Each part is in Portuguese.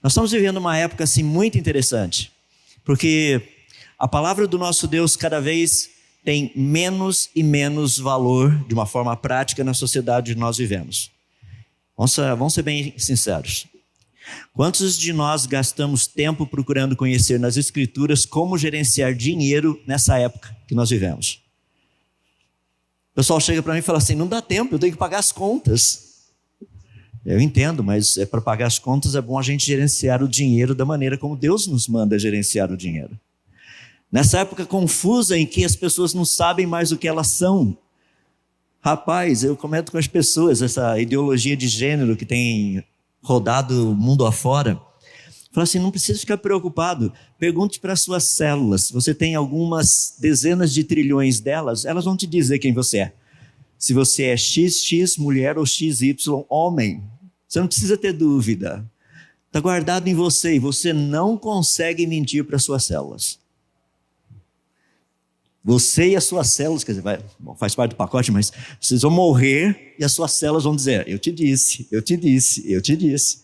Nós estamos vivendo uma época assim muito interessante, porque a palavra do nosso Deus cada vez tem menos e menos valor de uma forma prática na sociedade onde nós vivemos. Vamos ser bem sinceros. Quantos de nós gastamos tempo procurando conhecer nas Escrituras como gerenciar dinheiro nessa época que nós vivemos? O pessoal chega para mim e fala assim, não dá tempo, eu tenho que pagar as contas. Eu entendo, mas para pagar as contas é bom a gente gerenciar o dinheiro da maneira como Deus nos manda gerenciar o dinheiro. Nessa época confusa em que as pessoas não sabem mais o que elas são. Rapaz, eu comento com as pessoas essa ideologia de gênero que tem rodado o mundo afora. Fala assim, não precisa ficar preocupado. Pergunte para as suas células. Se você tem algumas dezenas de trilhões delas, elas vão te dizer quem você é. Se você é XX mulher ou XY homem. Você não precisa ter dúvida. Está guardado em você e você não consegue mentir para as suas células. Você e as suas células, quer dizer, faz parte do pacote, mas vocês vão morrer e as suas células vão dizer, eu te disse, eu te disse, eu te disse.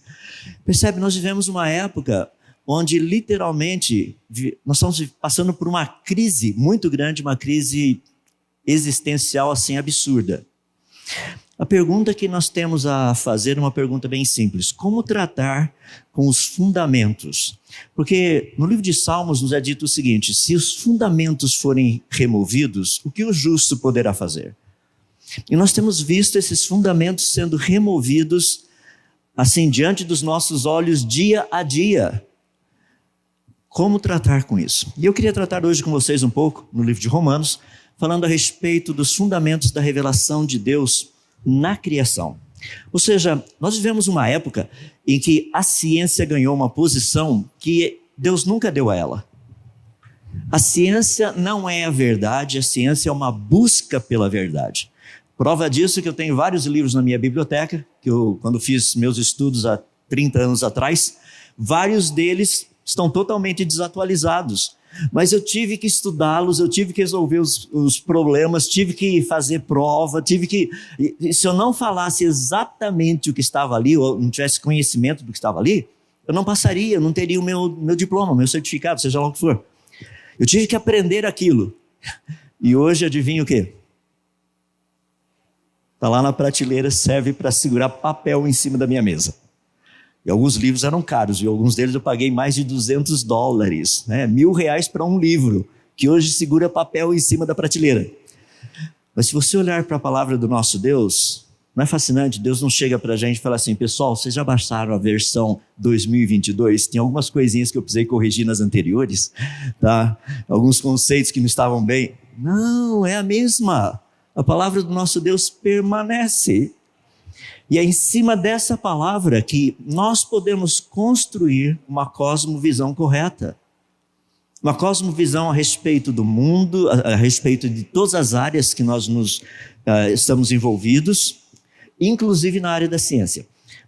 Percebe, nós vivemos uma época onde literalmente nós estamos passando por uma crise muito grande, uma crise existencial assim absurda. A pergunta que nós temos a fazer é uma pergunta bem simples. Como tratar com os fundamentos? Porque no livro de Salmos nos é dito o seguinte, se os fundamentos forem removidos, o que o justo poderá fazer? E nós temos visto esses fundamentos sendo removidos assim diante dos nossos olhos dia a dia. Como tratar com isso? E eu queria tratar hoje com vocês um pouco, no livro de Romanos, falando a respeito dos fundamentos da revelação de Deus na criação. Ou seja, nós vivemos uma época em que a ciência ganhou uma posição que Deus nunca deu a ela. A ciência não é a verdade, a ciência é uma busca pela verdade. Prova disso que eu tenho vários livros na minha biblioteca, que eu, quando fiz meus estudos há 30 anos atrás, vários deles estão totalmente desatualizados. Mas eu tive que estudá-los, eu tive que resolver os problemas, tive que fazer prova, e se eu não falasse exatamente o que estava ali, ou não tivesse conhecimento do que estava ali, eu não passaria, eu não teria o meu diploma, o meu certificado, seja lá o que for. Eu tive que aprender aquilo. E hoje, adivinha o quê? Está lá na prateleira, serve para segurar papel em cima da minha mesa. E alguns livros eram caros, e alguns deles eu paguei mais de $200, né? R$1.000 para um livro, que hoje segura papel em cima da prateleira. Mas se você olhar para a palavra do nosso Deus, não é fascinante? Deus não chega para a gente e fala assim, pessoal, vocês já baixaram a versão 2022? Tem algumas coisinhas que eu precisei corrigir nas anteriores, tá? Alguns conceitos que não estavam bem. Não, é a mesma. A palavra do nosso Deus permanece. E é em cima dessa palavra que nós podemos construir uma cosmovisão correta. Uma cosmovisão a respeito do mundo, a respeito de todas as áreas que nós estamos envolvidos, inclusive na área da ciência.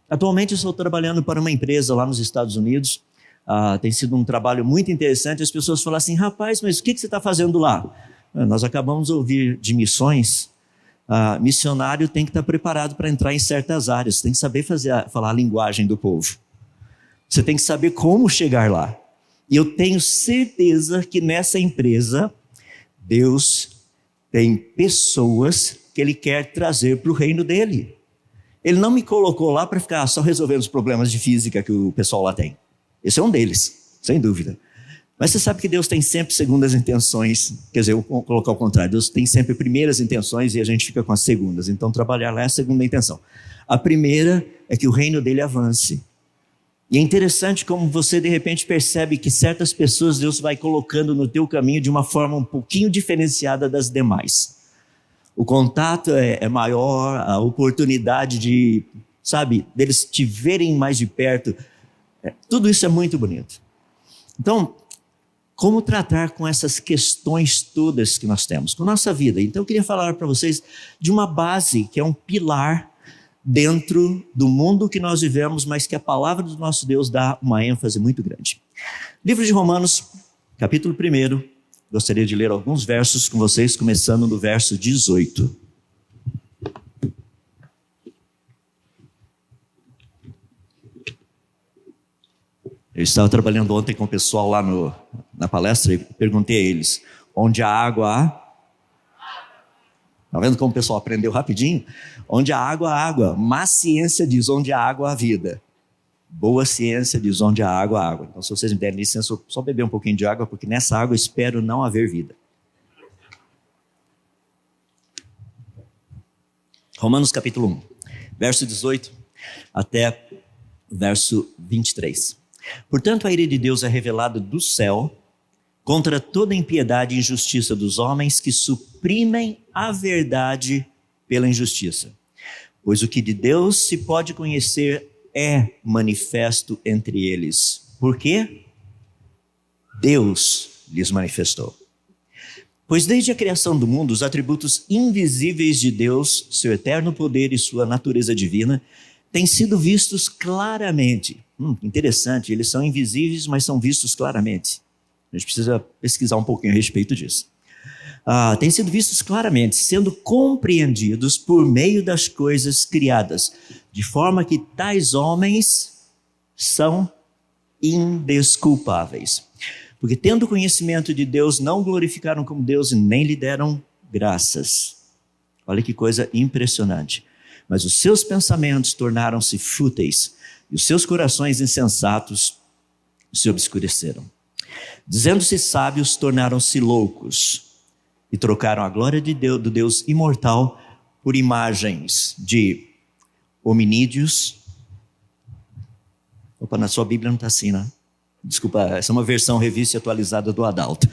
Atualmente eu estou trabalhando para uma empresa lá nos Estados Unidos. Tem sido um trabalho muito interessante. As pessoas falam assim, rapaz, mas o que você está fazendo lá? Nós acabamos de ouvir de missões. Missionário tem que estar preparado para entrar em certas áreas, tem que saber falar a linguagem do povo. Você tem que saber como chegar lá. E eu tenho certeza que nessa empresa, Deus tem pessoas que Ele quer trazer para o reino dEle. Ele não me colocou lá para ficar só resolvendo os problemas de física que o pessoal lá tem. Esse é um deles, sem dúvida. Mas você sabe que Deus tem sempre segundas intenções, quer dizer, eu vou colocar ao contrário, Deus tem sempre primeiras intenções e a gente fica com as segundas, então trabalhar lá é a segunda intenção. A primeira é que o reino dele avance. E é interessante como você de repente percebe que certas pessoas Deus vai colocando no teu caminho de uma forma um pouquinho diferenciada das demais. O contato é maior, a oportunidade de, deles te verem mais de perto, tudo isso é muito bonito. Então, como tratar com essas questões todas que nós temos, com a nossa vida? Então eu queria falar para vocês de uma base que é um pilar dentro do mundo que nós vivemos, mas que a palavra do nosso Deus dá uma ênfase muito grande. Livro de Romanos, capítulo 1, gostaria de ler alguns versos com vocês, começando no verso 18. Eu estava trabalhando ontem com o pessoal lá na palestra e perguntei a eles, onde a água há? Está vendo como o pessoal aprendeu rapidinho? Onde a água há água. Má ciência diz onde a água há vida. Boa ciência diz onde a água há água. Então, se vocês me derem licença, eu só beber um pouquinho de água, porque nessa água eu espero não haver vida. Romanos capítulo 1, verso 18 até verso 23. Portanto, a ira de Deus é revelada do céu contra toda impiedade e injustiça dos homens que suprimem a verdade pela injustiça. Pois o que de Deus se pode conhecer é manifesto entre eles. Por quê? Deus lhes manifestou. Pois desde a criação do mundo, os atributos invisíveis de Deus, seu eterno poder e sua natureza divina, têm sido vistos claramente. Interessante, eles são invisíveis, mas são vistos claramente. A gente precisa pesquisar um pouquinho a respeito disso. Têm sido vistos claramente, sendo compreendidos por meio das coisas criadas, de forma que tais homens são indesculpáveis. Porque tendo conhecimento de Deus, não glorificaram como Deus e nem lhe deram graças. Olha que coisa impressionante. Mas os seus pensamentos tornaram-se fúteis e os seus corações insensatos se obscureceram. Dizendo-se sábios, tornaram-se loucos e trocaram a glória de Deus, do Deus imortal por imagens de hominídeos. Opa, na sua Bíblia não está assim, né? Desculpa, essa é uma versão revista e atualizada do Adalto.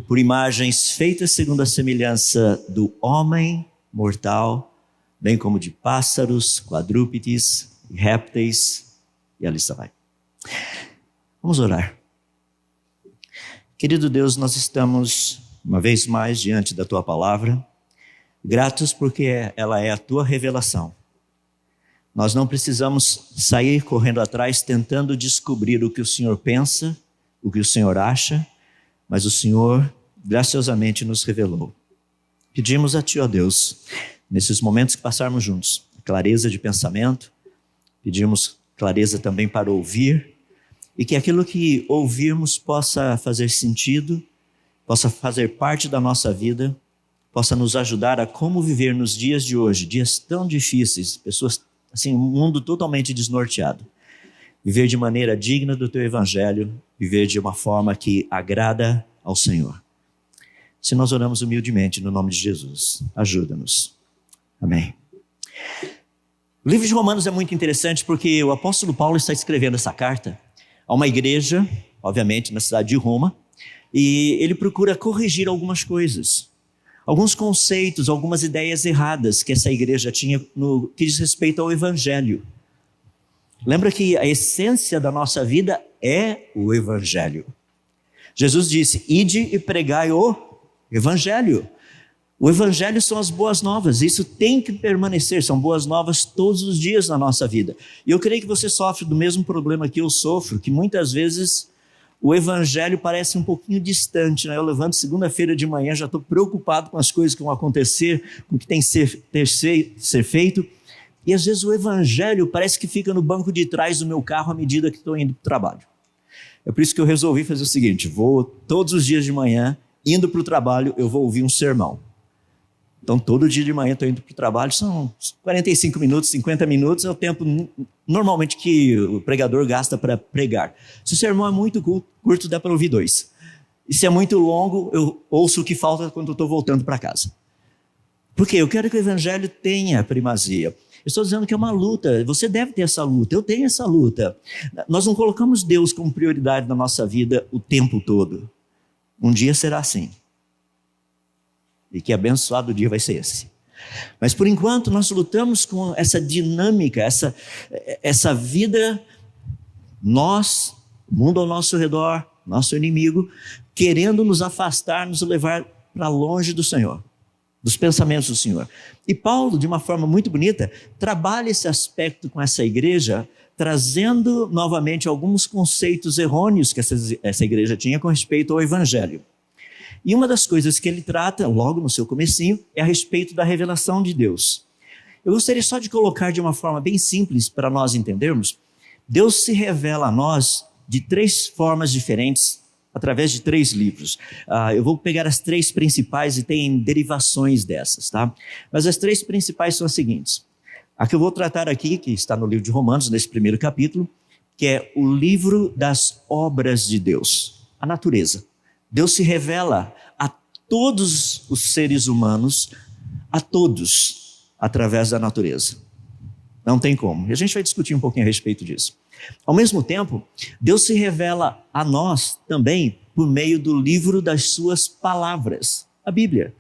Por imagens feitas segundo a semelhança do homem mortal, bem como de pássaros, quadrúpedes, répteis, e a lista vai. Vamos orar. Querido Deus, nós estamos uma vez mais diante da Tua palavra, gratos porque ela é a Tua revelação. Nós não precisamos sair correndo atrás tentando descobrir o que o Senhor pensa, o que o Senhor acha, mas o Senhor graciosamente nos revelou. Pedimos a Ti, ó Deus, nesses momentos que passarmos juntos, clareza de pensamento, pedimos clareza também para ouvir, e que aquilo que ouvirmos possa fazer sentido, possa fazer parte da nossa vida, possa nos ajudar a como viver nos dias de hoje, dias tão difíceis, pessoas assim, um mundo totalmente desnorteado. Viver de maneira digna do Teu Evangelho, viver de uma forma que agrada ao Senhor. Se nós oramos humildemente no nome de Jesus, ajuda-nos. Amém. O livro de Romanos é muito interessante porque o apóstolo Paulo está escrevendo essa carta a uma igreja, obviamente na cidade de Roma, e ele procura corrigir algumas coisas. Alguns conceitos, algumas ideias erradas que essa igreja tinha no que diz respeito ao Evangelho. Lembra que a essência da nossa vida é o Evangelho. Jesus disse, ide e pregai o Evangelho. O Evangelho são as boas novas, isso tem que permanecer, são boas novas todos os dias na nossa vida. E eu creio que você sofre do mesmo problema que eu sofro, que muitas vezes o Evangelho parece um pouquinho distante, né? Eu levanto segunda-feira de manhã, já estou preocupado com as coisas que vão acontecer, com o que tem que ser feito. E às vezes o Evangelho parece que fica no banco de trás do meu carro à medida que estou indo para o trabalho. É por isso que eu resolvi fazer o seguinte, vou todos os dias de manhã, indo para o trabalho, eu vou ouvir um sermão. Então, todo dia de manhã estou indo para o trabalho, são 45 minutos, 50 minutos, é o tempo normalmente que o pregador gasta para pregar. Se o sermão é muito curto, dá para ouvir 2. E se é muito longo, eu ouço o que falta quando eu estou voltando para casa. Por quê? Eu quero que o Evangelho tenha primazia. Eu estou dizendo que é uma luta, você deve ter essa luta, eu tenho essa luta. Nós não colocamos Deus como prioridade na nossa vida o tempo todo. Um dia será assim. E que abençoado dia vai ser esse. Mas por enquanto nós lutamos com essa dinâmica, essa vida, nós, o mundo ao nosso redor, nosso inimigo, querendo nos afastar, nos levar para longe do Senhor, dos pensamentos do Senhor. E Paulo, de uma forma muito bonita, trabalha esse aspecto com essa igreja, trazendo novamente alguns conceitos errôneos que essa igreja tinha com respeito ao Evangelho. E uma das coisas que ele trata, logo no seu comecinho, é a respeito da revelação de Deus. Eu gostaria só de colocar de uma forma bem simples para nós entendermos. Deus se revela a nós de 3 formas diferentes, através de 3 livros. Eu vou pegar as 3 principais e tem derivações dessas, tá? Mas as 3 principais são as seguintes. A que eu vou tratar aqui, que está no livro de Romanos, nesse primeiro capítulo, que é o livro das obras de Deus, a natureza. Deus se revela a todos os seres humanos, a todos, através da natureza. Não tem como. E a gente vai discutir um pouquinho a respeito disso. Ao mesmo tempo, Deus se revela a nós também por meio do livro das suas palavras, a Bíblia.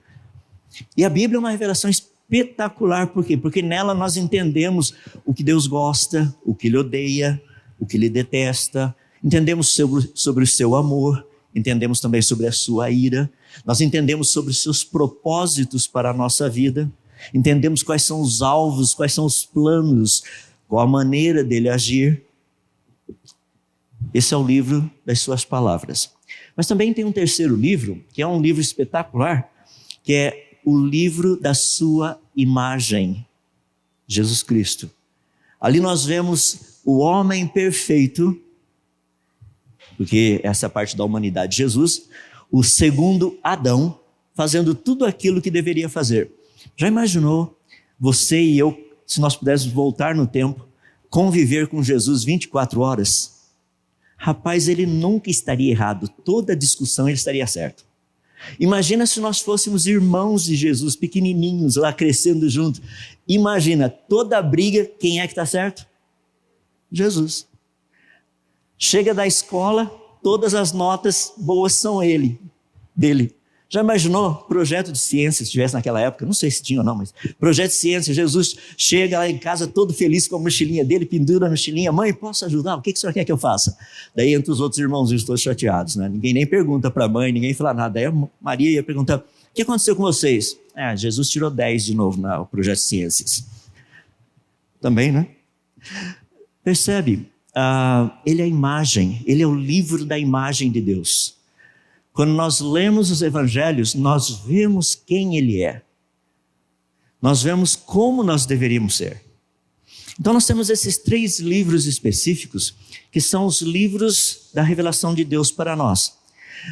E a Bíblia é uma revelação espetacular, por quê? Porque nela nós entendemos o que Deus gosta, o que Ele odeia, o que Ele detesta, entendemos sobre o seu amor, entendemos também sobre a sua ira, nós entendemos sobre os seus propósitos para a nossa vida, entendemos quais são os alvos, quais são os planos, qual a maneira dele agir. Esse é o livro das suas palavras. Mas também tem um terceiro livro, que é um livro espetacular, que é o livro da sua imagem, Jesus Cristo. Ali nós vemos o homem perfeito, porque essa é a parte da humanidade, Jesus, o segundo Adão, fazendo tudo aquilo que deveria fazer. Já imaginou você e eu, se nós pudéssemos voltar no tempo, conviver com Jesus 24 horas? Rapaz, ele nunca estaria errado, toda discussão ele estaria certo. Imagina se nós fôssemos irmãos de Jesus, pequenininhos, lá crescendo junto. Imagina, toda briga, quem é que está certo? Jesus. Chega da escola, todas as notas boas são dele. Já imaginou projeto de ciência, se tivesse naquela época? Não sei se tinha ou não, mas projeto de ciência, Jesus chega lá em casa todo feliz com a mochilinha dele, pendura a mochilinha, mãe, posso ajudar? O que o senhor quer que eu faça? Daí entre os outros irmãozinhos todos chateados, né? Ninguém nem pergunta para a mãe, ninguém fala nada. Daí a Maria ia perguntar, o que aconteceu com vocês? Jesus tirou 10 de novo no projeto de ciências. Também, né? Percebe? Ele é a imagem, ele é o livro da imagem de Deus. Quando nós lemos os evangelhos, nós vemos quem ele é. Nós vemos como nós deveríamos ser. Então nós temos esses 3 livros específicos, que são os livros da revelação de Deus para nós.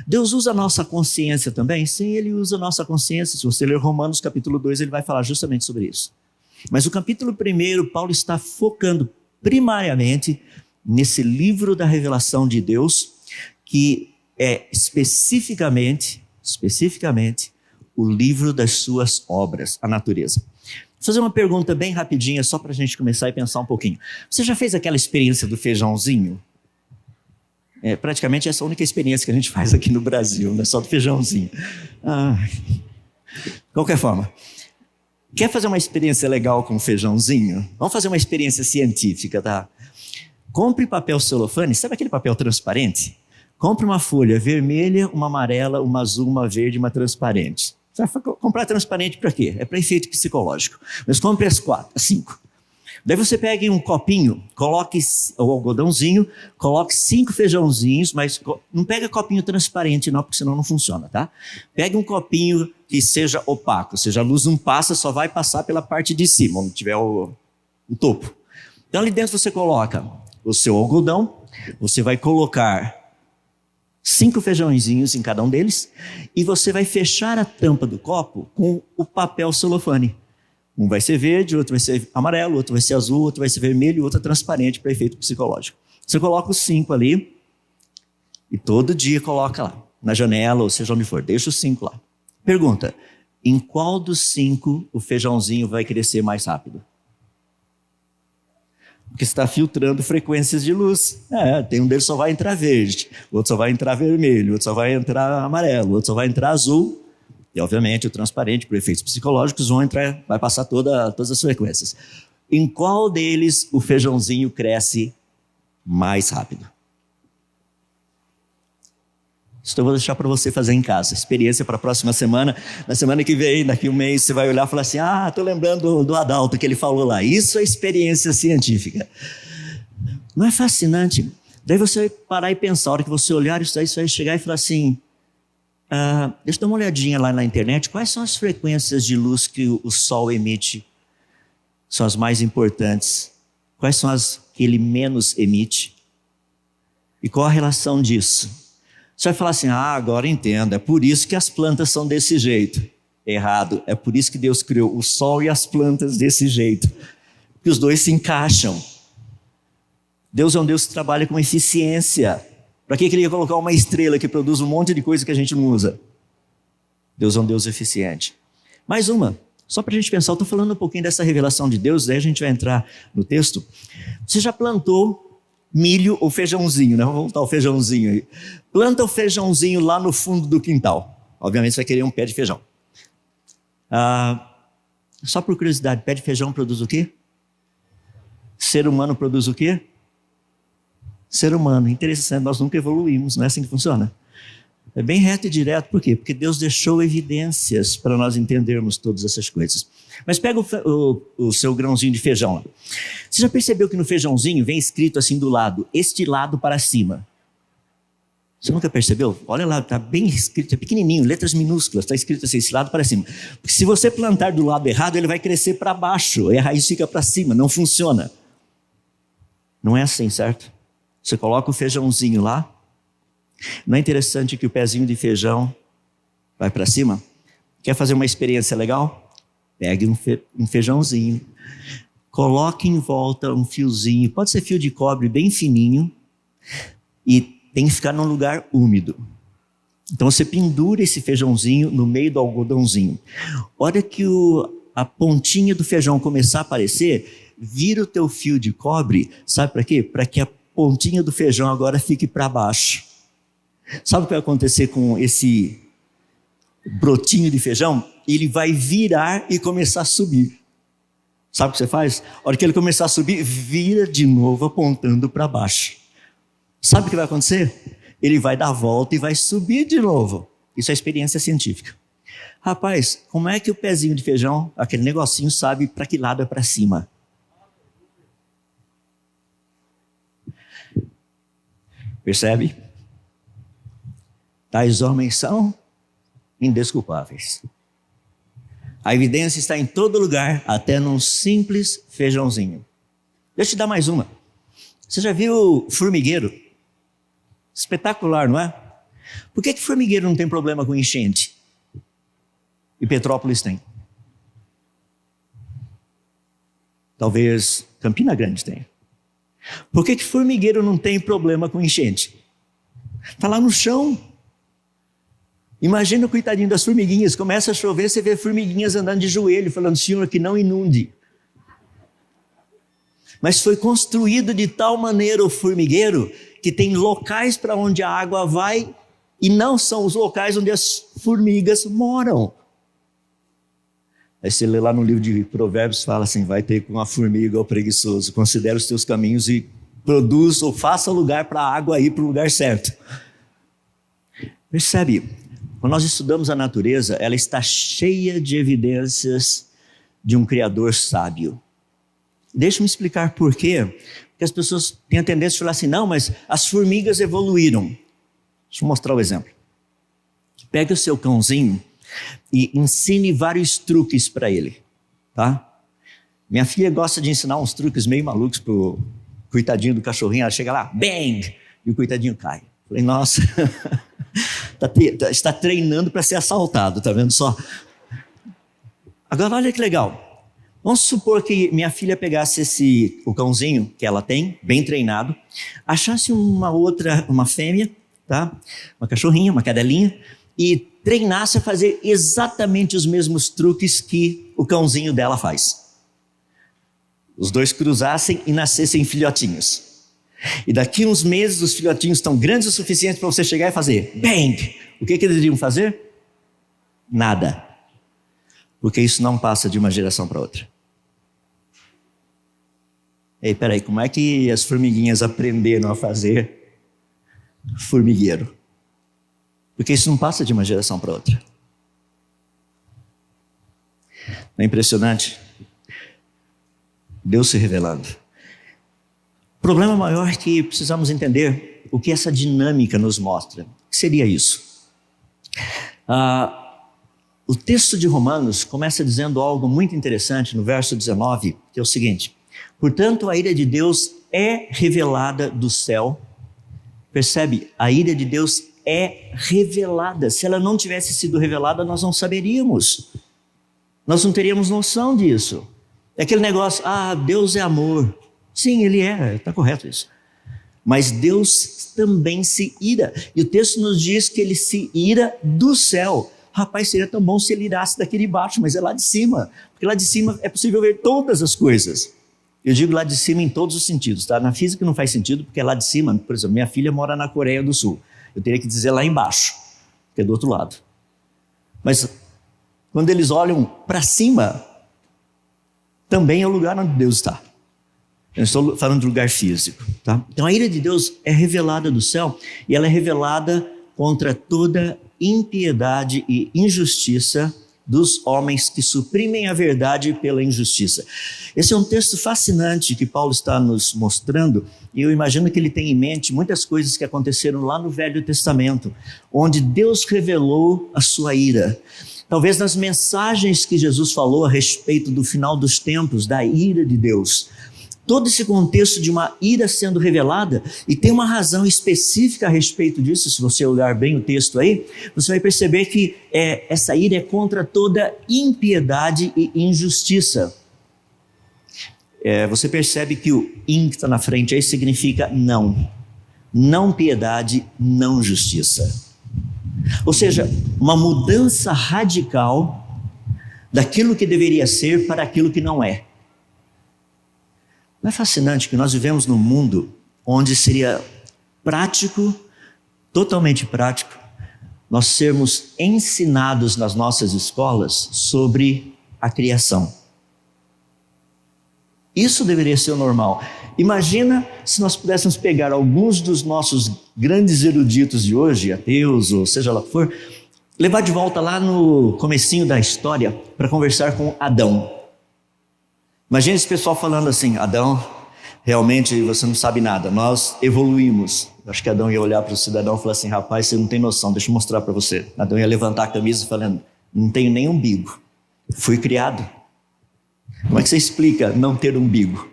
Deus usa a nossa consciência também? Sim, ele usa a nossa consciência. Se você ler Romanos capítulo 2, ele vai falar justamente sobre isso. Mas o capítulo 1, Paulo está focando primariamente nesse livro da revelação de Deus, que é especificamente o livro das suas obras, a natureza. Vou fazer uma pergunta bem rapidinha, só para a gente começar e pensar um pouquinho. Você já fez aquela experiência do feijãozinho? Praticamente essa é a única experiência que a gente faz aqui no Brasil, não é só do feijãozinho. De qualquer forma, quer fazer uma experiência legal com feijãozinho? Vamos fazer uma experiência científica, tá? Compre papel celofane, sabe aquele papel transparente? Compre uma folha vermelha, uma amarela, uma azul, uma verde, uma transparente. Você vai comprar transparente para quê? É para efeito psicológico. Mas compre as 5. Daí você pegue um copinho, coloque o algodãozinho, coloque 5 feijãozinhos, mas não pega copinho transparente não, porque senão não funciona, tá? Pegue um copinho que seja opaco, ou seja, a luz não passa, só vai passar pela parte de cima, onde tiver o topo. Então ali dentro você coloca o seu algodão, você vai colocar 5 feijãozinhos em cada um deles, e você vai fechar a tampa do copo com o papel celofane. Um vai ser verde, outro vai ser amarelo, outro vai ser azul, outro vai ser vermelho, outro é transparente para efeito psicológico. Você coloca os 5 ali, e todo dia coloca lá, na janela, ou seja onde for, deixa os 5 lá. Pergunta, em qual dos 5 o feijãozinho vai crescer mais rápido? Porque está filtrando frequências de luz. Tem um deles só vai entrar verde, o outro só vai entrar vermelho, o outro só vai entrar amarelo, o outro só vai entrar azul. E, obviamente, o transparente, por efeitos psicológicos, vai passar todas as frequências. Em qual deles o feijãozinho cresce mais rápido? Isso eu vou deixar para você fazer em casa. Experiência para a próxima semana. Na semana que vem, daqui um mês, você vai olhar e falar assim, estou lembrando do Adalto que ele falou lá. Isso é experiência científica. Não é fascinante? Daí você vai parar e pensar, a hora que você olhar isso aí, você vai chegar e falar assim, deixa eu dar uma olhadinha lá na internet, quais são as frequências de luz que o Sol emite? São as mais importantes. Quais são as que ele menos emite? E qual a relação disso? Você vai falar assim, agora entendo, é por isso que as plantas são desse jeito. Errado, é por isso que Deus criou o sol e as plantas desse jeito. Porque os dois se encaixam. Deus é um Deus que trabalha com eficiência. Para que ele ia colocar uma estrela que produz um monte de coisa que a gente não usa? Deus é um Deus eficiente. Mais uma, só para a gente pensar, eu estou falando um pouquinho dessa revelação de Deus, daí a gente vai entrar no texto. Você já plantou milho ou feijãozinho, né? Vamos voltar ao feijãozinho aí. Planta o feijãozinho lá no fundo do quintal. Obviamente você vai querer um pé de feijão. Só por curiosidade, pé de feijão produz o quê? Ser humano produz o quê? Ser humano. Interessante, nós nunca evoluímos, não é assim que funciona? É bem reto e direto, por quê? Porque Deus deixou evidências para nós entendermos todas essas coisas. Mas pega o seu grãozinho de feijão lá. Você já percebeu que no feijãozinho vem escrito assim do lado, este lado para cima? Você nunca percebeu? Olha lá, está bem escrito, é pequenininho, letras minúsculas, está escrito assim, esse lado para cima. Porque se você plantar do lado errado, ele vai crescer para baixo, e a raiz fica para cima, não funciona. Não é assim, certo? Você coloca o feijãozinho lá, não é interessante que o pezinho de feijão vai para cima? Quer fazer uma experiência legal? Pegue um feijãozinho, coloque em volta um fiozinho, pode ser fio de cobre bem fininho, e tem que ficar num lugar úmido. Então você pendura esse feijãozinho no meio do algodãozinho. Hora que a pontinha do feijão começar a aparecer, vira o teu fio de cobre, sabe para quê? Para que a pontinha do feijão agora fique para baixo. Sabe o que vai acontecer com esse brotinho de feijão? Ele vai virar e começar a subir. Sabe o que você faz? A hora que ele começar a subir, vira de novo apontando para baixo. Sabe o que vai acontecer? Ele vai dar a volta e vai subir de novo. Isso é experiência científica. Rapaz, como é que o pezinho de feijão, aquele negocinho, sabe para que lado é para cima? Percebe? Tais homens são indesculpáveis. A evidência está em todo lugar, até num simples feijãozinho. Deixa eu te dar mais uma. Você já viu formigueiro? Espetacular, não é? Por que formigueiro não tem problema com enchente? E Petrópolis tem. Talvez Campina Grande tenha. Por que formigueiro não tem problema com enchente? Está lá no chão. Imagina o coitadinho das formiguinhas, começa a chover, você vê formiguinhas andando de joelho, falando, Senhor, que não inunde. Mas foi construído de tal maneira o formigueiro, que tem locais para onde a água vai, e não são os locais onde as formigas moram. Aí você lê lá no livro de Provérbios, fala assim, vai ter com a formiga o preguiçoso, considera os teus caminhos e produz ou faça lugar para a água ir para o lugar certo. Percebe? Quando nós estudamos a natureza, ela está cheia de evidências de um Criador sábio. Deixa-me explicar por quê. Porque as pessoas têm a tendência de falar assim, não, mas as formigas evoluíram. Deixa eu mostrar o exemplo. Pega o seu cãozinho e ensine vários truques para ele, tá? Minha filha gosta de ensinar uns truques meio malucos pro coitadinho do cachorrinho. Ela chega lá, bang! E o coitadinho cai. Falei, nossa... está treinando para ser assaltado, tá vendo só? Agora olha que legal. Vamos supor que minha filha pegasse o cãozinho que ela tem, bem treinado, achasse uma fêmea, tá? Uma cachorrinha, uma cadelinha, e treinasse a fazer exatamente os mesmos truques que o cãozinho dela faz. Os dois cruzassem e nascessem filhotinhos. E daqui uns meses os filhotinhos estão grandes o suficiente para você chegar e fazer bang! O que eles iriam fazer? Nada. Porque isso não passa de uma geração para outra. Ei, peraí, como é que as formiguinhas aprenderam a fazer formigueiro? Porque isso não passa de uma geração para outra. Não é impressionante? Deus se revelando. O problema maior é que precisamos entender o que essa dinâmica nos mostra. O que seria isso? O texto de Romanos começa dizendo algo muito interessante no verso 19, que é o seguinte: portanto, a ira de Deus é revelada do céu. Percebe? A ira de Deus é revelada. Se ela não tivesse sido revelada, nós não saberíamos. Nós não teríamos noção disso. É aquele negócio, Deus é amor. Sim, Ele é, está correto isso. Mas Deus também se ira. E o texto nos diz que Ele se ira do céu. Rapaz, seria tão bom se Ele irasse daqui de baixo, mas é lá de cima. Porque lá de cima é possível ver todas as coisas. Eu digo lá de cima em todos os sentidos, tá? Na física não faz sentido, porque lá de cima, por exemplo, minha filha mora na Coreia do Sul. Eu teria que dizer lá embaixo, que é do outro lado. Mas quando eles olham para cima, também é o lugar onde Deus está. Eu estou falando de lugar físico, tá? Então a ira de Deus é revelada do céu e ela é revelada contra toda impiedade e injustiça dos homens que suprimem a verdade pela injustiça. Esse é um texto fascinante que Paulo está nos mostrando, e eu imagino que ele tem em mente muitas coisas que aconteceram lá no Velho Testamento, onde Deus revelou a sua ira. Talvez nas mensagens que Jesus falou a respeito do final dos tempos, da ira de Deus. Todo esse contexto de uma ira sendo revelada, e tem uma razão específica a respeito disso. Se você olhar bem o texto aí, você vai perceber que essa ira é contra toda impiedade e injustiça. Você percebe que o in que está na frente aí significa não. Não piedade, não justiça. Ou seja, uma mudança radical daquilo que deveria ser para aquilo que não é. Não é fascinante que nós vivemos num mundo onde seria prático, totalmente prático, nós sermos ensinados nas nossas escolas sobre a criação. Isso deveria ser o normal. Imagina se nós pudéssemos pegar alguns dos nossos grandes eruditos de hoje, ateus ou seja lá o que for, levar de volta lá no comecinho da história para conversar com Adão. Imagina esse pessoal falando assim: Adão, realmente você não sabe nada, nós evoluímos. Acho que Adão ia olhar para o cidadão e falar assim: rapaz, você não tem noção, deixa eu mostrar para você. Adão ia levantar a camisa falando: não tenho nem umbigo, fui criado. Como é que você explica não ter umbigo?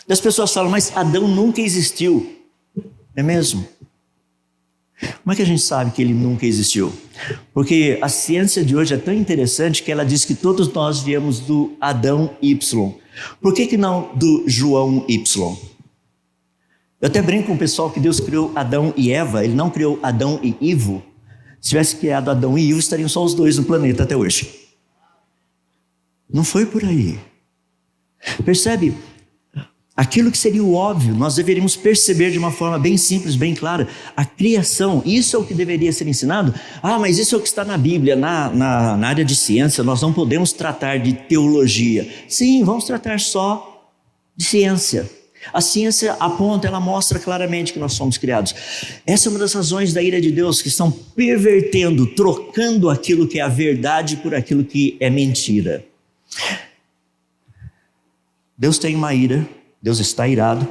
As pessoas falam: mas Adão nunca existiu. É mesmo? Como é que a gente sabe que ele nunca existiu? Porque a ciência de hoje é tão interessante que ela diz que todos nós viemos do Adão Y. Por que não do João Y? Eu até brinco com o pessoal que Deus criou Adão e Eva, Ele não criou Adão e Ivo. Se tivesse criado Adão e Ivo, estariam só os dois no planeta até hoje. Não foi por aí. Percebe? Aquilo que seria o óbvio, nós deveríamos perceber de uma forma bem simples, bem clara. A criação, isso é o que deveria ser ensinado. Mas isso é o que está na Bíblia, na área de ciência. Nós não podemos tratar de teologia. Sim, vamos tratar só de ciência. A ciência aponta, ela mostra claramente que nós somos criados. Essa é uma das razões da ira de Deus, que estão pervertendo, trocando aquilo que é a verdade por aquilo que é mentira. Deus tem uma ira. Deus está irado,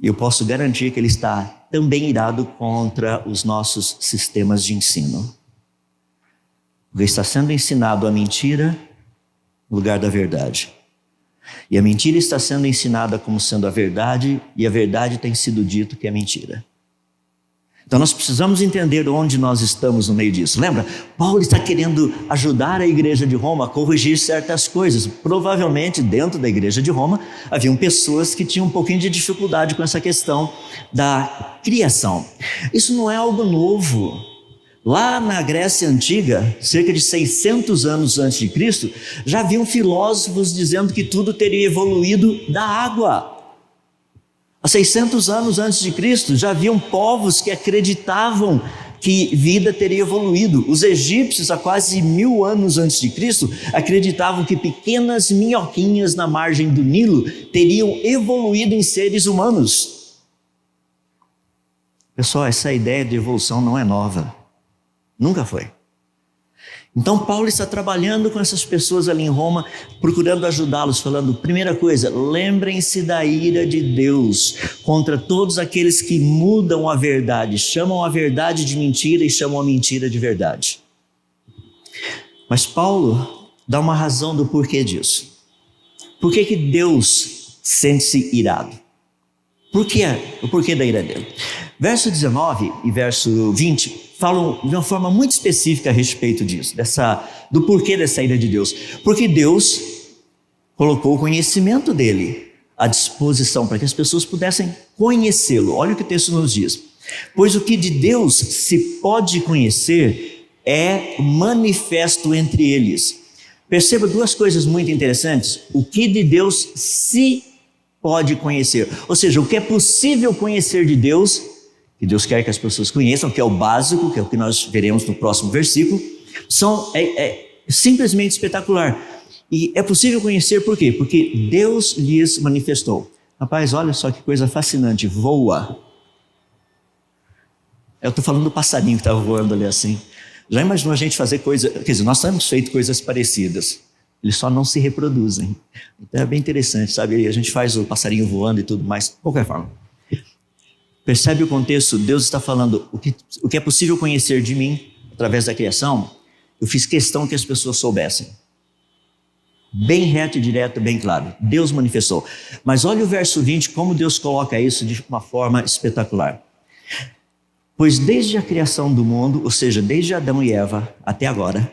e eu posso garantir que Ele está também irado contra os nossos sistemas de ensino. Porque está sendo ensinado a mentira no lugar da verdade. E a mentira está sendo ensinada como sendo a verdade, e a verdade tem sido dito que é mentira. Então nós precisamos entender onde nós estamos no meio disso. Lembra? Paulo está querendo ajudar a igreja de Roma a corrigir certas coisas. Provavelmente dentro da igreja de Roma haviam pessoas que tinham um pouquinho de dificuldade com essa questão da criação. Isso não é algo novo. Lá na Grécia Antiga, cerca de 600 anos antes de Cristo, já haviam filósofos dizendo que tudo teria evoluído da água. Há 600 anos antes de Cristo, já haviam povos que acreditavam que vida teria evoluído. Os egípcios, há quase 1000 anos antes de Cristo, acreditavam que pequenas minhoquinhas na margem do Nilo teriam evoluído em seres humanos. Pessoal, essa ideia de evolução não é nova. Nunca foi. Então Paulo está trabalhando com essas pessoas ali em Roma, procurando ajudá-los, falando: primeira coisa, lembrem-se da ira de Deus contra todos aqueles que mudam a verdade, chamam a verdade de mentira e chamam a mentira de verdade. Mas Paulo dá uma razão do porquê disso. Por que Deus sente-se irado? O porquê da ira dele? Verso 19 e verso 20 falam de uma forma muito específica a respeito disso, do porquê dessa ira de Deus. Porque Deus colocou o conhecimento dele à disposição para que as pessoas pudessem conhecê-lo. Olha o que o texto nos diz. Pois o que de Deus se pode conhecer é manifesto entre eles. Perceba duas coisas muito interessantes. O que de Deus se pode conhecer. Ou seja, o que é possível conhecer de Deus, que Deus quer que as pessoas conheçam, que é o básico, que é o que nós veremos no próximo versículo, é simplesmente espetacular. E é possível conhecer por quê? Porque Deus lhes manifestou. Rapaz, olha só que coisa fascinante, voa. Eu estou falando do passarinho que estava voando ali assim. Já imaginou a gente fazer coisa, quer dizer, nós temos feito coisas parecidas, eles só não se reproduzem. Então é bem interessante, sabe? A gente faz o passarinho voando e tudo mais, de qualquer forma. Percebe o contexto? Deus está falando o que é possível conhecer de mim através da criação. Eu fiz questão que as pessoas soubessem. Bem reto e direto, bem claro. Deus manifestou. Mas olha o verso 20, como Deus coloca isso de uma forma espetacular. Pois desde a criação do mundo, ou seja, desde Adão e Eva até agora,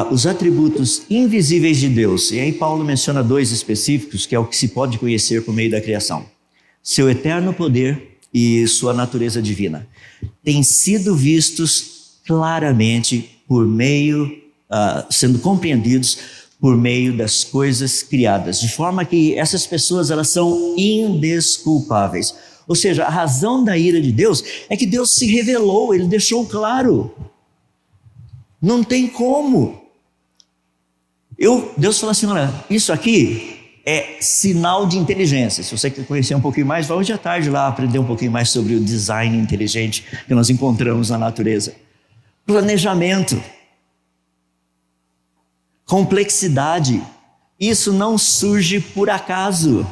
os atributos invisíveis de Deus, e aí Paulo menciona dois específicos, que é o que se pode conhecer por meio da criação: seu eterno poder e sua natureza divina, têm sido vistos claramente por meio, sendo compreendidos por meio das coisas criadas, de forma que essas pessoas elas são indesculpáveis. Ou seja, a razão da ira de Deus é que Deus se revelou, Ele deixou claro. Não tem como. Deus falou assim, olha, isso aqui é sinal de inteligência. Se você quer conhecer um pouquinho mais, vá hoje à tarde lá aprender um pouquinho mais sobre o design inteligente que nós encontramos na natureza. Planejamento. Complexidade. Isso não surge por acaso.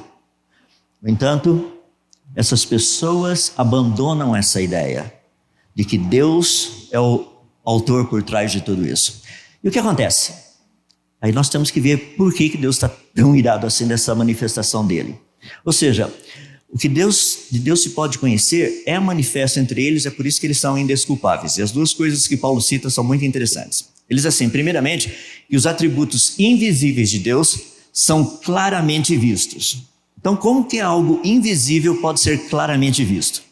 No entanto, essas pessoas abandonam essa ideia de que Deus é o autor por trás de tudo isso. E o que acontece? Aí nós temos que ver por que Deus está tão irado assim dessa manifestação dele. Ou seja, o que de Deus se pode conhecer é manifesto entre eles, é por isso que eles são indesculpáveis. E as duas coisas que Paulo cita são muito interessantes. Eles assim, primeiramente, que os atributos invisíveis de Deus são claramente vistos. Então, como que algo invisível pode ser claramente visto?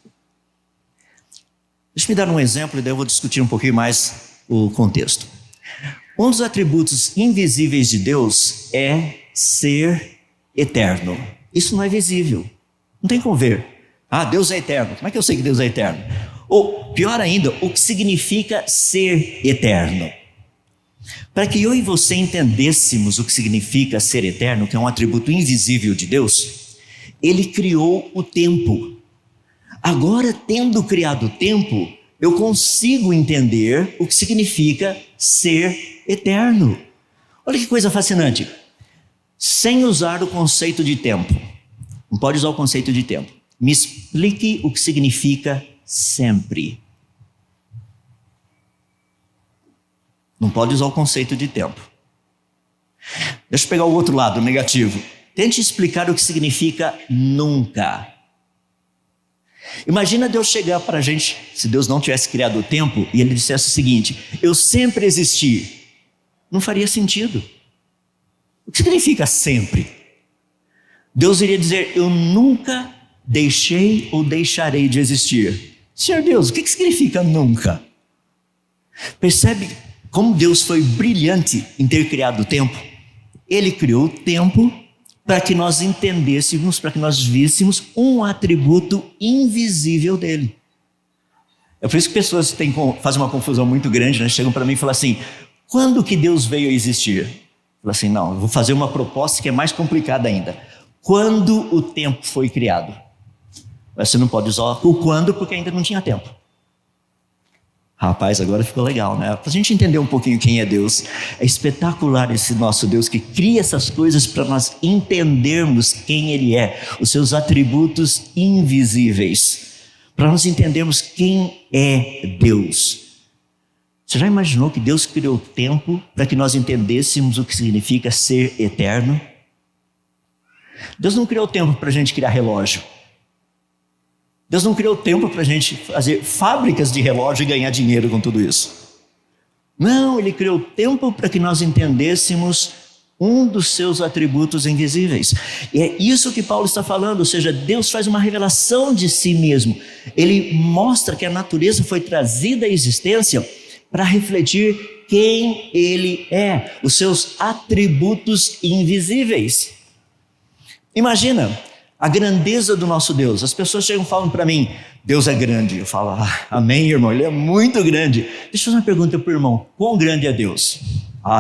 Deixa eu me dar um exemplo e daí eu vou discutir um pouquinho mais o contexto. Um dos atributos invisíveis de Deus é ser eterno. Isso não é visível. Não tem como ver. Deus é eterno. Como é que eu sei que Deus é eterno? Ou, pior ainda, o que significa ser eterno? Para que eu e você entendêssemos o que significa ser eterno, que é um atributo invisível de Deus, Ele criou o tempo. Agora, tendo criado o tempo, eu consigo entender o que significa ser eterno. Olha que coisa fascinante. Sem usar o conceito de tempo. Não pode usar o conceito de tempo. Me explique o que significa sempre. Não pode usar o conceito de tempo. Deixa eu pegar o outro lado, o negativo. Tente explicar o que significa nunca. Imagina Deus chegar para a gente, se Deus não tivesse criado o tempo, e Ele dissesse o seguinte: eu sempre existi. Não faria sentido. O que significa sempre? Deus iria dizer: eu nunca deixei ou deixarei de existir. Senhor Deus, o que significa nunca? Percebe como Deus foi brilhante em ter criado o tempo? Ele criou o tempo para que nós entendêssemos, para que nós víssemos um atributo invisível dele. É por isso que pessoas fazem uma confusão muito grande, né? Chegam para mim e falam assim: quando que Deus veio a existir? Falo assim, não, eu vou fazer uma proposta que é mais complicada ainda. Quando o tempo foi criado? Você não pode usar o quando porque ainda não tinha tempo. Rapaz, agora ficou legal, né? Para a gente entender um pouquinho quem é Deus. É espetacular esse nosso Deus que cria essas coisas para nós entendermos quem Ele é, os seus atributos invisíveis, para nós entendermos quem é Deus. Você já imaginou que Deus criou o tempo para que nós entendêssemos o que significa ser eterno? Deus não criou tempo para a gente criar relógio. Deus não criou tempo para a gente fazer fábricas de relógio e ganhar dinheiro com tudo isso. Não, Ele criou tempo para que nós entendêssemos um dos seus atributos invisíveis. E é isso que Paulo está falando, ou seja, Deus faz uma revelação de si mesmo. Ele mostra que a natureza foi trazida à existência para refletir quem Ele é, os seus atributos invisíveis. Imagina a grandeza do nosso Deus. As pessoas chegam e falam para mim, Deus é grande. Eu falo, amém, irmão, Ele é muito grande. Deixa eu fazer uma pergunta para o irmão, quão grande é Deus?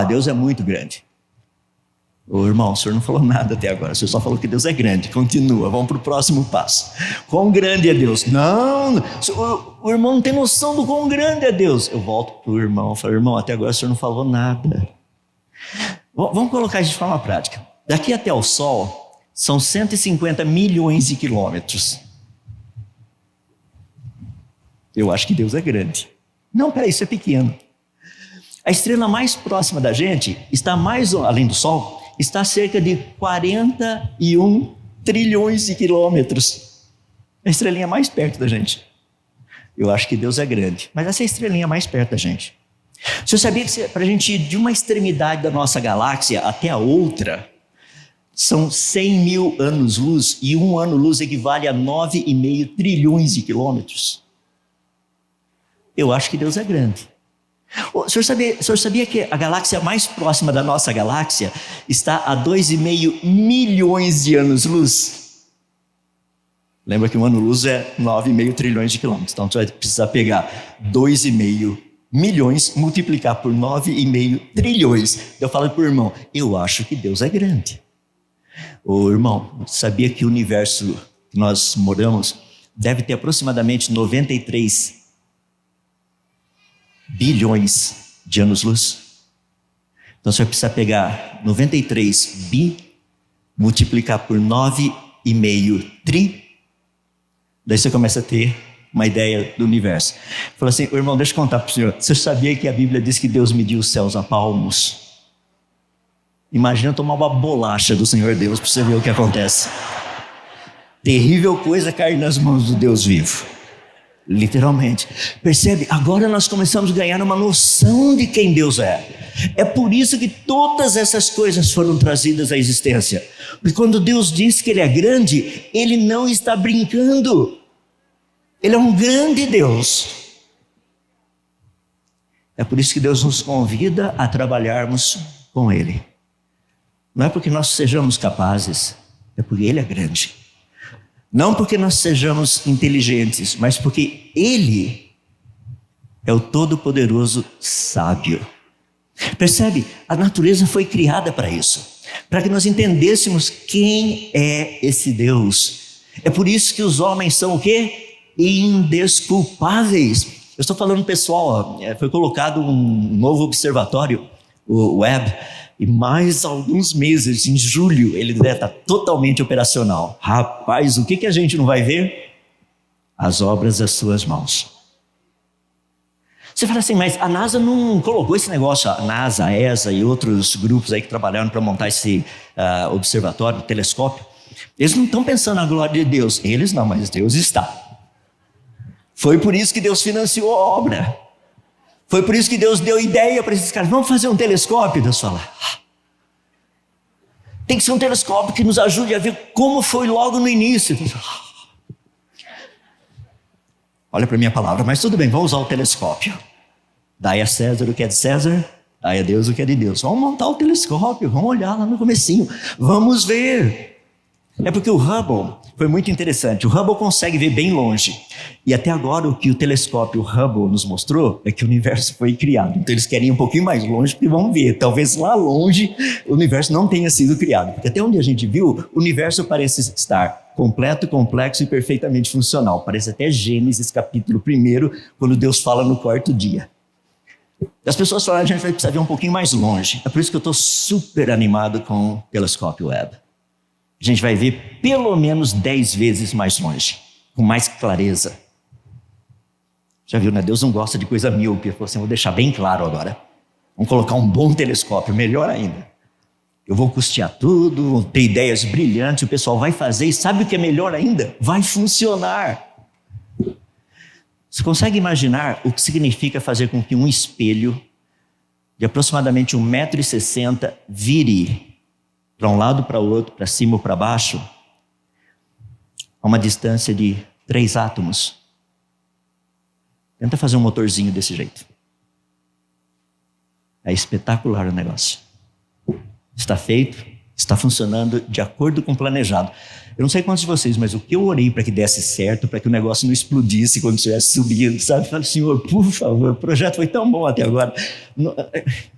Deus é muito grande. Ô irmão, o senhor não falou nada até agora, o senhor só falou que Deus é grande. Continua, vamos para o próximo passo. Quão grande é Deus? Não, o irmão não tem noção do quão grande é Deus. Eu volto para o irmão e falo, irmão, até agora o senhor não falou nada. Vamos colocar isso de forma prática. Daqui até o Sol são 150 milhões de quilômetros. Eu acho que Deus é grande. Não, peraí, isso é pequeno. A estrela mais próxima da gente está mais além do Sol, está a cerca de 41 trilhões de quilômetros. A estrelinha mais perto da gente. Eu acho que Deus é grande, mas essa é a estrelinha mais perto da gente. Você sabia que para a gente ir de uma extremidade da nossa galáxia até a outra, são 100 mil anos-luz, e um ano-luz equivale a 9,5 trilhões de quilômetros? Eu acho que Deus é grande. O senhor sabia que a galáxia mais próxima da nossa galáxia está a 2,5 milhões de anos-luz? Lembra que um ano-luz é 9,5 trilhões de quilômetros. Então, você vai precisar pegar 2,5 milhões, multiplicar por 9,5 trilhões. Eu falo para o irmão, eu acho que Deus é grande. Ô irmão, sabia que o universo que nós moramos deve ter aproximadamente 93 bilhões de anos-luz? Então você vai precisar pegar 93 bi, multiplicar por 9,5 tri, daí você começa a ter uma ideia do universo. Fala assim, irmão, deixa eu contar para o senhor, você sabia que a Bíblia diz que Deus mediu os céus a palmos? Imagina tomar uma bolacha do Senhor Deus para você ver o que acontece. Terrível coisa cair nas mãos do Deus vivo. Literalmente. Percebe? Agora nós começamos a ganhar uma noção de quem Deus é. É por isso que todas essas coisas foram trazidas à existência. Porque quando Deus diz que Ele é grande, Ele não está brincando. Ele é um grande Deus. É por isso que Deus nos convida a trabalharmos com Ele. Não é porque nós sejamos capazes, é porque Ele é grande. Não porque nós sejamos inteligentes, mas porque Ele é o Todo-Poderoso Sábio. Percebe? A natureza foi criada para isso, para que nós entendêssemos quem é esse Deus. É por isso que os homens são o quê? Indesculpáveis. Eu estou falando pessoal, foi colocado um novo observatório, o Webb, e mais alguns meses, em julho, ele deve estar totalmente operacional. Rapaz, o que a gente não vai ver? As obras das suas mãos. Você fala assim, mas a NASA não colocou esse negócio, a NASA, a ESA e outros grupos aí que trabalharam para montar esse observatório, telescópio. Eles não estão pensando na glória de Deus. Eles não, mas Deus está. Foi por isso que Deus financiou a obra. Foi por isso que Deus deu ideia para esses caras. Vamos fazer um telescópio? Deus fala, tem que ser um telescópio que nos ajude a ver como foi logo no início. Olha para a minha palavra, mas tudo bem, vamos usar o telescópio. Dai a César o que é de César, dai a Deus o que é de Deus. Vamos montar o telescópio, vamos olhar lá no comecinho, vamos ver. É porque o Hubble foi muito interessante. O Hubble consegue ver bem longe. E até agora o que o telescópio Hubble nos mostrou é que o universo foi criado. Então eles querem ir um pouquinho mais longe porque vão ver. Talvez lá longe o universo não tenha sido criado. Porque até onde a gente viu, o universo parece estar completo, complexo e perfeitamente funcional. Parece até Gênesis capítulo 1, quando Deus fala no 4º dia. As pessoas falam, a gente vai precisar ver um pouquinho mais longe. É por isso que eu estou super animado com o telescópio Webb. A gente vai ver pelo menos 10 vezes mais longe, com mais clareza. Já viu, né? Deus não gosta de coisa míope. Ele falou assim, vou deixar bem claro agora. Vamos colocar um bom telescópio, melhor ainda. Eu vou custear tudo, vou ter ideias brilhantes, o pessoal vai fazer e sabe o que é melhor ainda? Vai funcionar. Você consegue imaginar o que significa fazer com que um espelho de aproximadamente 1,60 m vire para um lado, para o outro, para cima ou para baixo, a uma distância de 3 átomos? Tenta fazer um motorzinho desse jeito. É espetacular o negócio. Está feito, está funcionando de acordo com o planejado. Eu não sei quantos de vocês, mas o que eu orei para que desse certo, para que o negócio não explodisse quando estivesse subindo, sabe? Falei, Senhor, por favor, o projeto foi tão bom até agora.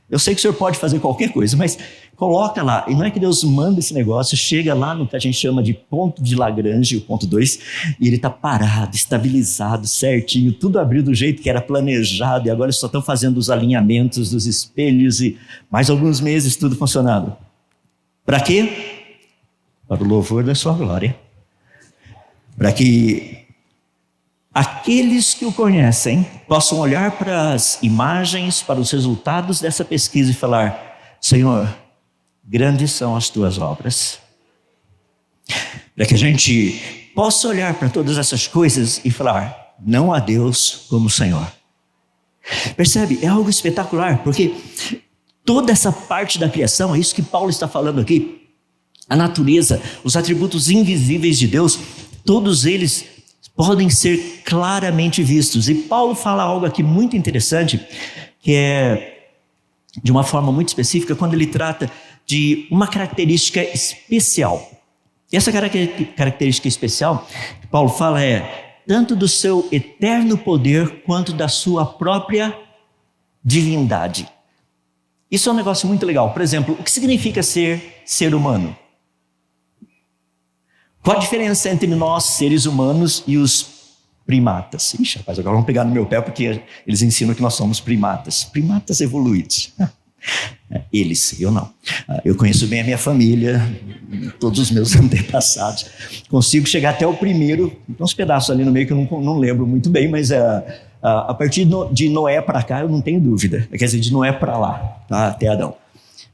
Eu sei que o Senhor pode fazer qualquer coisa, mas coloca lá. E não é que Deus manda esse negócio, chega lá no que a gente chama de ponto de Lagrange, o ponto 2, e ele está parado, estabilizado, certinho, tudo abriu do jeito que era planejado, e agora eles só estão fazendo os alinhamentos dos espelhos e mais alguns meses tudo funcionando. Para quê? Para o louvor da sua glória. Para que aqueles que o conhecem possam olhar para as imagens, para os resultados dessa pesquisa e falar: Senhor, grandes são as tuas obras. Para que a gente possa olhar para todas essas coisas e falar: não há Deus como o Senhor. Percebe? É algo espetacular, porque toda essa parte da criação, é isso que Paulo está falando aqui. A natureza, os atributos invisíveis de Deus, todos eles podem ser claramente vistos. E Paulo fala algo aqui muito interessante, que é de uma forma muito específica, quando ele trata de uma característica especial. E essa característica especial que Paulo fala é tanto do seu eterno poder quanto da sua própria divindade. Isso é um negócio muito legal. Por exemplo, o que significa ser humano? Qual a diferença entre nós, seres humanos, e os primatas? Ixi, rapaz, agora vamos pegar no meu pé, porque eles ensinam que nós somos primatas. Primatas evoluídos. Eles, eu não. Eu conheço bem a minha família, todos os meus antepassados. Consigo chegar até o primeiro, tem uns pedaços ali no meio que eu não lembro muito bem, mas a partir de Noé para cá eu não tenho dúvida. Quer dizer, de Noé para lá, tá? Até Adão.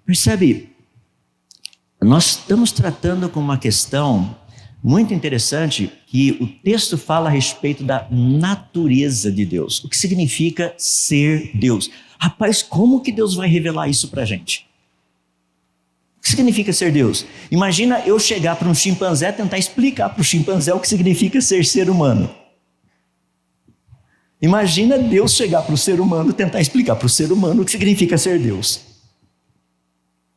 Percebe? Nós estamos tratando com uma questão muito interessante, que o texto fala a respeito da natureza de Deus. O que significa ser Deus? Rapaz, como que Deus vai revelar isso para a gente? O que significa ser Deus? Imagina eu chegar para um chimpanzé e tentar explicar para o chimpanzé o que significa ser humano. Imagina Deus chegar para o ser humano e tentar explicar para o ser humano o que significa ser Deus.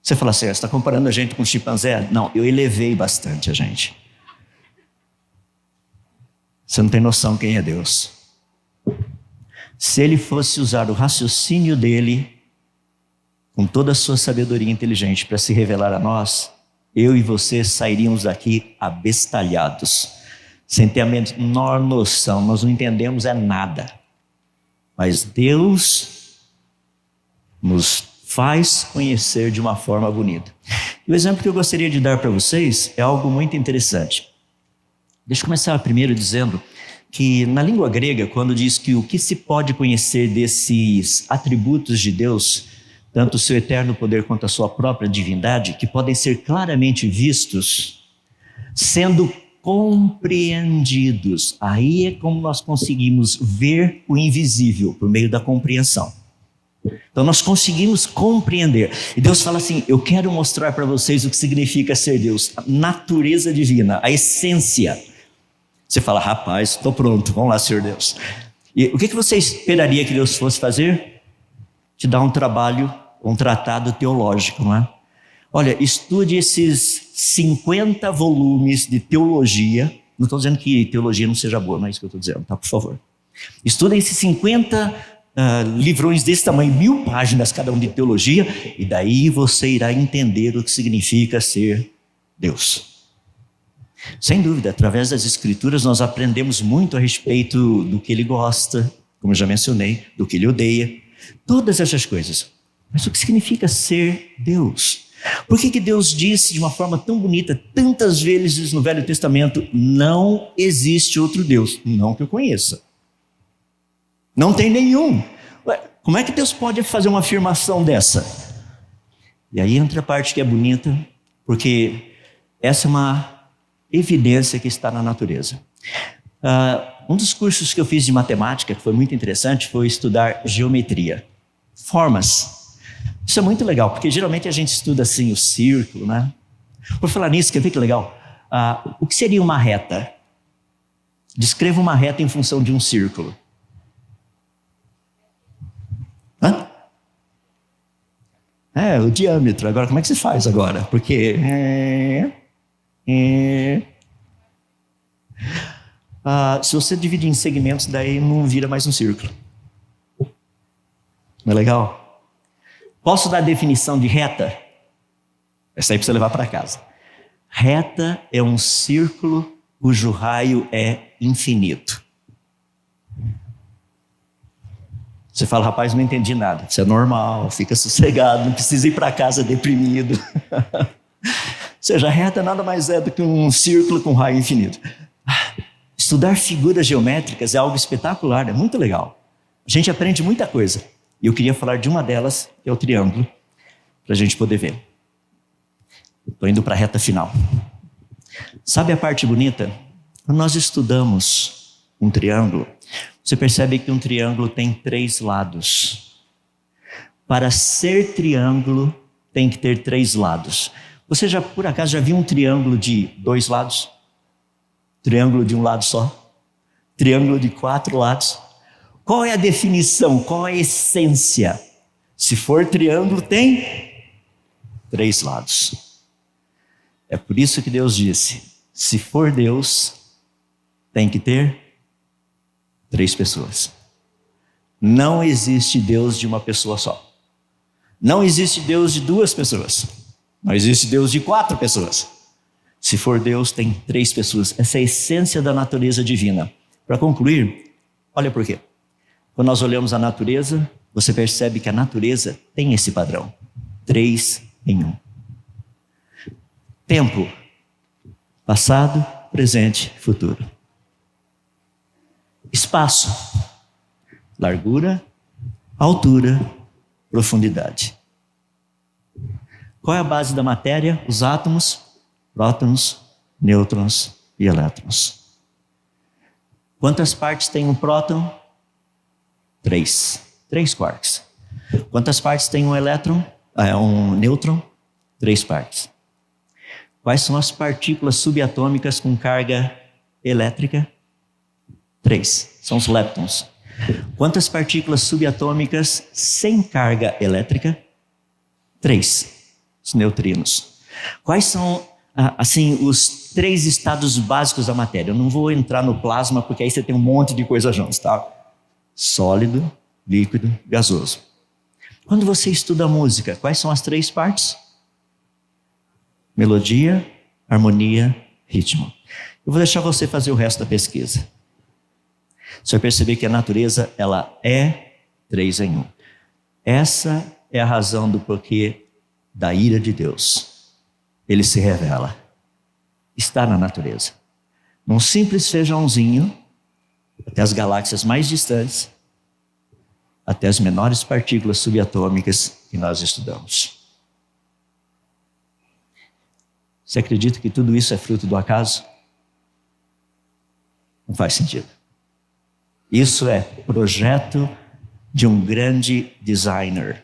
Você fala assim, você está comparando a gente com um chimpanzé? Não, eu elevei bastante a gente. Você não tem noção quem é Deus. Se ele fosse usar o raciocínio dele, com toda a sua sabedoria inteligente para se revelar a nós, eu e você sairíamos daqui abestalhados, sem ter a menor noção, nós não entendemos nada. Mas Deus nos faz conhecer de uma forma bonita. E o exemplo que eu gostaria de dar para vocês é algo muito interessante. Deixa eu começar primeiro dizendo que na língua grega, quando diz que o que se pode conhecer desses atributos de Deus, tanto o seu eterno poder quanto a sua própria divindade, que podem ser claramente vistos, sendo compreendidos. Aí é como nós conseguimos ver o invisível, por meio da compreensão. Então nós conseguimos compreender. E Deus fala assim, eu quero mostrar para vocês o que significa ser Deus, a natureza divina, a essência. Você fala, rapaz, estou pronto, vamos lá, Senhor Deus. E o que você esperaria que Deus fosse fazer? Te dar um trabalho, um tratado teológico, não é? Olha, estude esses 50 volumes de teologia. Não estou dizendo que teologia não seja boa, não é isso que eu estou dizendo, tá? Por favor. Estudem esses 50 livrões desse tamanho, 1000 páginas cada um de teologia, e daí você irá entender o que significa ser Deus. Sem dúvida, através das Escrituras nós aprendemos muito a respeito do que Ele gosta, como eu já mencionei, do que Ele odeia, todas essas coisas. Mas o que significa ser Deus? Por que Deus disse de uma forma tão bonita, tantas vezes no Velho Testamento, não existe outro Deus, não que eu conheça. Não tem nenhum. Como é que Deus pode fazer uma afirmação dessa? E aí entra a parte que é bonita, porque essa é uma evidência que está na natureza. Um dos cursos que eu fiz de matemática, que foi muito interessante, foi estudar geometria. Formas. Isso é muito legal, porque geralmente a gente estuda assim o círculo, né? Por falar nisso, quer ver que legal? O que seria uma reta? Descreva uma reta em função de um círculo. Hã? O diâmetro. Agora, como é que se faz agora? Porque... se você dividir em segmentos, daí não vira mais um círculo. Não é legal? Posso dar a definição de reta? Essa aí para você levar para casa. Reta é um círculo cujo raio é infinito. Você fala, rapaz, não entendi nada. Isso é normal, fica sossegado, não precisa ir para casa deprimido. Ou seja, a reta nada mais é do que um círculo com raio infinito. Estudar figuras geométricas é algo espetacular, é muito legal. A gente aprende muita coisa. E eu queria falar de uma delas, que é o triângulo, para a gente poder ver. Estou indo para a reta final. Sabe a parte bonita? Quando nós estudamos um triângulo, você percebe que um triângulo tem 3 lados. Para ser triângulo, tem que ter 3 lados. Você já, por acaso, já viu um triângulo de 2 lados? Triângulo de um lado só? Triângulo de 4 lados? Qual é a definição? Qual é a essência? Se for triângulo, tem 3 lados. É por isso que Deus disse, se for Deus, tem que ter 3 pessoas. Não existe Deus de uma pessoa só. Não existe Deus de 2 pessoas. Não existe Deus de 4 pessoas. Se for Deus, tem 3 pessoas. Essa é a essência da natureza divina. Para concluir, olha por quê. Quando nós olhamos a natureza, você percebe que a natureza tem esse padrão. 3 em 1. Tempo. Passado, presente, futuro. Espaço. Largura, altura, profundidade. Qual é a base da matéria? Os átomos, prótons, nêutrons e elétrons. Quantas partes tem um próton? 3. 3 quarks. Quantas partes tem um elétron? Um nêutron? 3 partes. Quais são as partículas subatômicas com carga elétrica? 3. São os leptons. Quantas partículas subatômicas sem carga elétrica? 3. Os neutrinos. Quais são, os 3 estados básicos da matéria? Eu não vou entrar no plasma, porque aí você tem um monte de coisa juntos, tá? Sólido, líquido, gasoso. Quando você estuda música, quais são as 3 partes? Melodia, harmonia, ritmo. Eu vou deixar você fazer o resto da pesquisa. Você vai perceber que a natureza, ela é 3 em 1. Essa é a razão do porquê da ira de Deus. Ele se revela. Está na natureza. Num simples feijãozinho, até as galáxias mais distantes, até as menores partículas subatômicas que nós estudamos. Você acredita que tudo isso é fruto do acaso? Não faz sentido. Isso é projeto de um grande designer.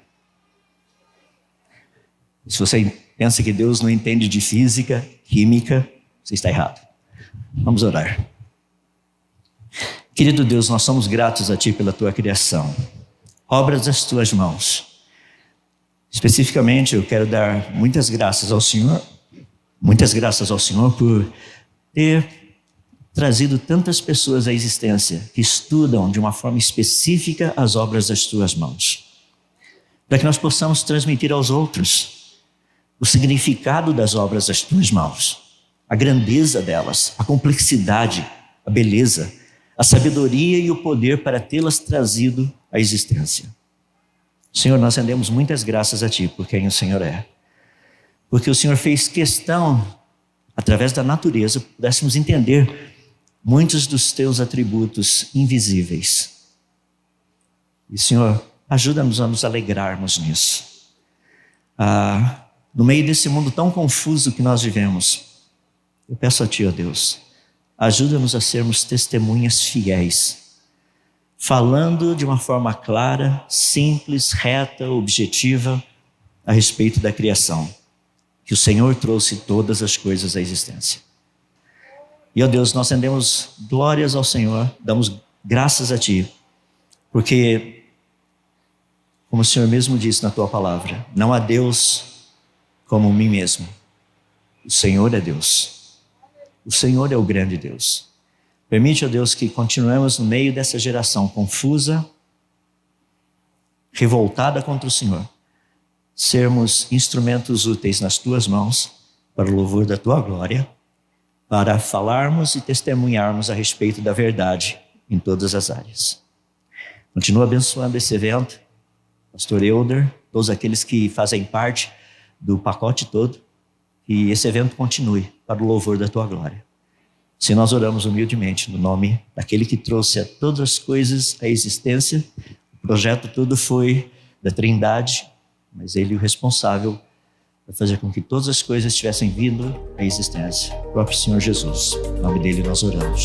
Se você pensa que Deus não entende de física, química, você está errado. Vamos orar. Querido Deus, nós somos gratos a Ti pela Tua criação, obras das Tuas mãos. Especificamente, eu quero dar muitas graças ao Senhor por ter trazido tantas pessoas à existência que estudam de uma forma específica as obras das Tuas mãos, para que nós possamos transmitir aos outros o significado das obras das Tuas mãos, a grandeza delas, a complexidade, a beleza, a sabedoria e o poder para tê-las trazido à existência. Senhor, nós rendemos muitas graças a Ti por quem o Senhor é, porque o Senhor fez questão, através da natureza, pudéssemos entender muitos dos Teus atributos invisíveis. E, Senhor, ajuda-nos a nos alegrarmos nisso. No meio desse mundo tão confuso que nós vivemos, eu peço a Ti, ó Deus, ajuda-nos a sermos testemunhas fiéis, falando de uma forma clara, simples, reta, objetiva, a respeito da criação, que o Senhor trouxe todas as coisas à existência. E, ó Deus, nós rendemos glórias ao Senhor, damos graças a Ti, porque, como o Senhor mesmo disse na Tua palavra, não há Deus como mim mesmo. O Senhor é Deus. O Senhor é o grande Deus. Permite, ó Deus, que continuemos no meio dessa geração confusa, revoltada contra o Senhor, sermos instrumentos úteis nas Tuas mãos para o louvor da Tua glória, para falarmos e testemunharmos a respeito da verdade em todas as áreas. Continua abençoando esse evento, Pastor Elder, todos aqueles que fazem parte do pacote todo, e esse evento continue para o louvor da Tua glória. Se nós oramos humildemente no nome daquele que trouxe a todas as coisas à existência, o projeto todo foi da Trindade, mas Ele é o responsável por fazer com que todas as coisas tivessem vindo à existência. O próprio Senhor Jesus. Em nome dele nós oramos.